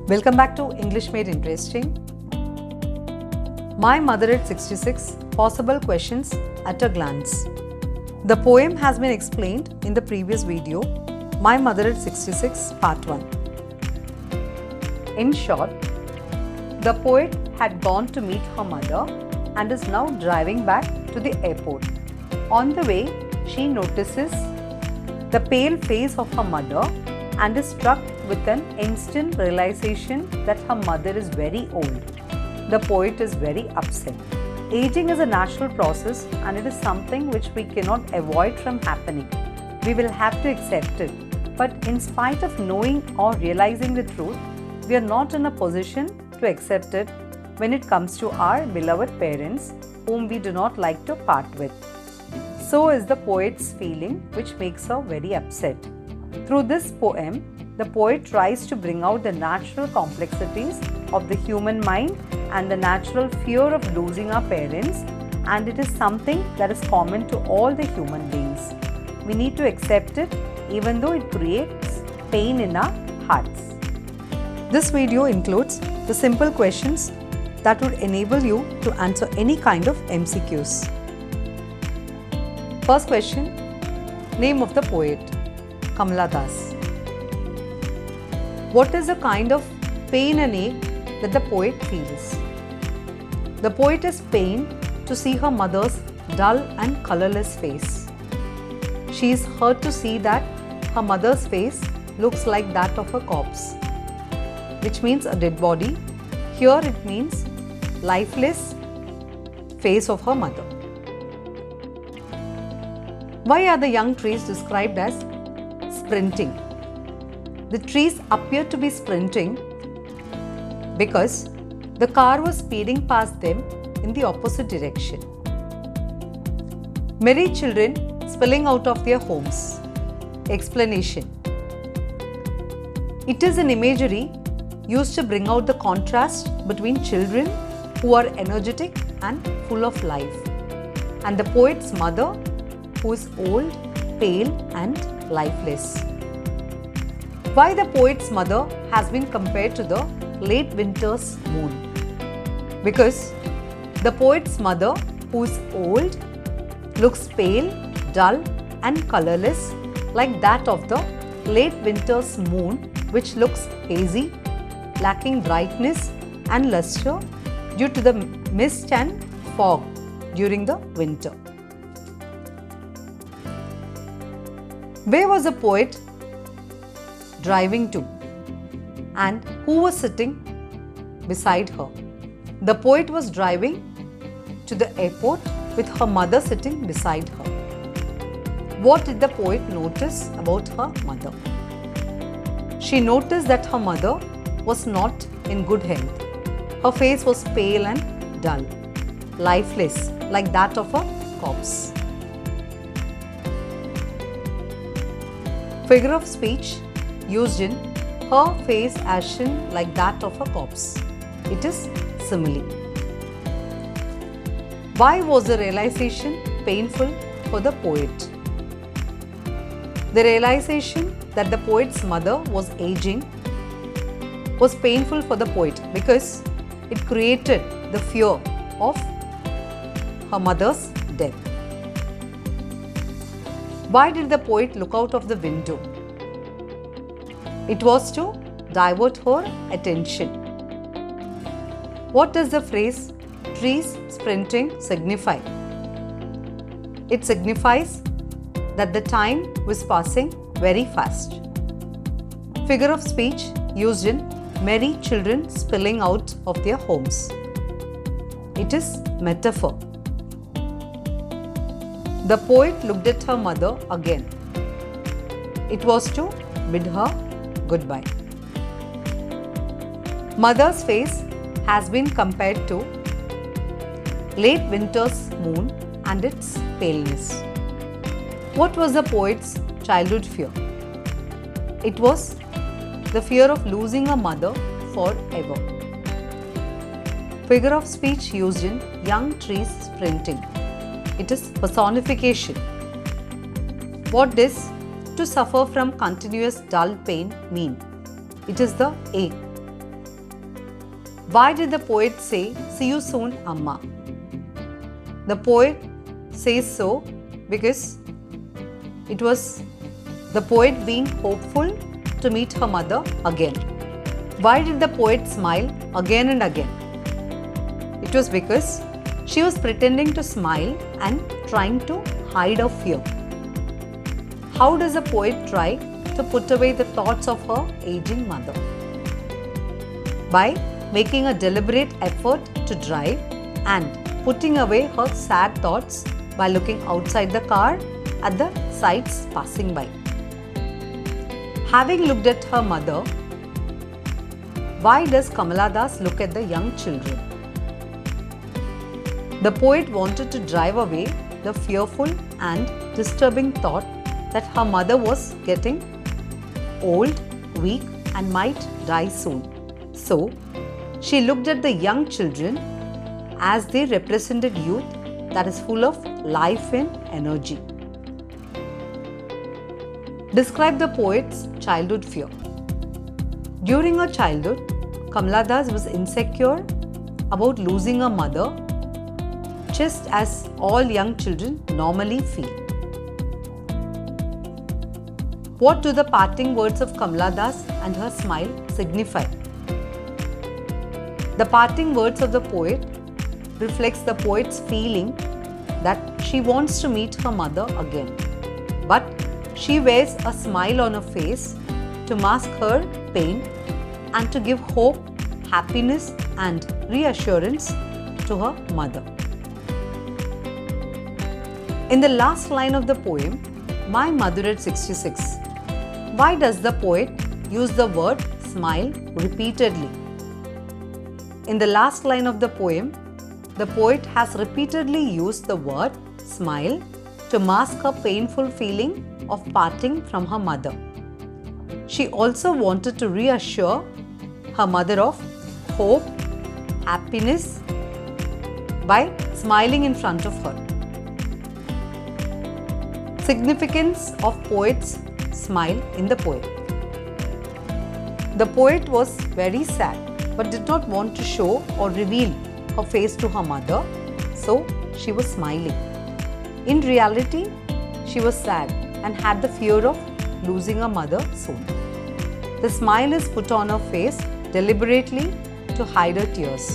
Welcome back to English Made Interesting. My Mother at 66, Possible Questions at a Glance. The poem has been explained in the previous video, My Mother at 66, Part 1. In short, the poet had gone to meet her mother and is now driving back to the airport. On the way, she notices the pale face of her mother and is struck with an instant realization that her mother is very old. The poet is very upset. Aging is a natural process and it is something which we cannot avoid from happening. We will have to accept it. But in spite of knowing or realizing the truth, we are not in a position to accept it when it comes to our beloved parents whom we do not like to part with. So is the poet's feeling, which makes her very upset. Through this poem, the poet tries to bring out the natural complexities of the human mind and the natural fear of losing our parents, and it is something that is common to all the human beings. We need to accept it even though it creates pain in our hearts. This video includes the simple questions that would enable you to answer any kind of MCQs. First question, name of the poet, Kamala Das. What is the kind of pain and ache that the poet feels? The poet is pained to see her mother's dull and colorless face. She is hurt to see that her mother's face looks like that of a corpse, which means a dead body. Here it means lifeless face of her mother. Why are the young trees described as sprinting? The trees appear to be sprinting because the car was speeding past them in the opposite direction. Merry children spilling out of their homes. Explanation. It is an imagery used to bring out the contrast between children who are energetic and full of life and the poet's mother who is old, pale and lifeless. Why the poet's mother has been compared to the late winter's moon? Because the poet's mother, who is old, looks pale, dull and colorless like that of the late winter's moon, which looks hazy, lacking brightness and luster due to the mist and fog during the winter. Where was the poet driving to and who was sitting beside her? The poet was driving to the airport with her mother sitting beside her. What did the poet notice about her mother? She noticed that her mother was not in good health. Her face was pale and dull, lifeless like that of a corpse. Figure of speech used in her face ashen like that of a corpse. It is simile. Why was the realization painful for the poet? The realization that the poet's mother was aging was painful for the poet because it created the fear of her mother's death. Why did the poet look out of the window? It was to divert her attention. What does the phrase trees sprinting signify? It signifies that the time was passing very fast. Figure of speech used in merry children spilling out of their homes. It is metaphor. The poet looked at her mother again. It was to bid her goodbye. Mother's face has been compared to late winter's moon and its paleness. What was the poet's childhood fear? It was the fear of losing a mother forever. Figure of speech used in young trees sprinting. It is personification. What does to suffer from continuous dull pain mean? It is the ache. Why did the poet say, "See you soon, Amma"? The poet says so because it was the poet being hopeful to meet her mother again. Why did the poet smile again and again? It was because she was pretending to smile and trying to hide her fear. How does a poet try to put away the thoughts of her aging mother? By making a deliberate effort to drive and putting away her sad thoughts by looking outside the car at the sights passing by. Having looked at her mother, why does Kamala Das look at the young children? The poet wanted to drive away the fearful and disturbing thought that her mother was getting old, weak, and might die soon. So, she looked at the young children as they represented youth that is full of life and energy. Describe the poet's childhood fear. During her childhood, Kamala Das was insecure about losing her mother, just as all young children normally feel. What do the parting words of Kamala Das and her smile signify? The parting words of the poet reflects the poet's feeling that she wants to meet her mother again, but she wears a smile on her face to mask her pain and to give hope, happiness, and reassurance to her mother. In the last line of the poem, "My Mother at 66", why does the poet use the word smile repeatedly? In the last line of the poem, the poet has repeatedly used the word smile to mask her painful feeling of parting from her mother. She also wanted to reassure her mother of hope, happiness by smiling in front of her. Significance of poet's smile in the poem. The poet was very sad but did not want to show or reveal her face to her mother, so she was smiling. In reality, she was sad and had the fear of losing her mother soon. The smile is put on her face deliberately to hide her tears.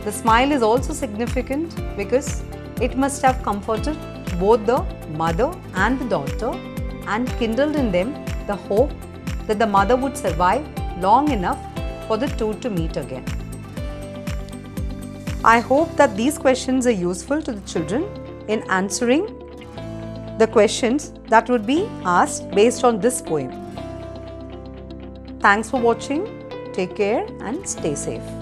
The smile is also significant because it must have comforted both the mother and the daughter and kindled in them the hope that the mother would survive long enough for the two to meet again. I hope that these questions are useful to the children in answering the questions that would be asked based on this poem. Thanks for watching. Take care and stay safe.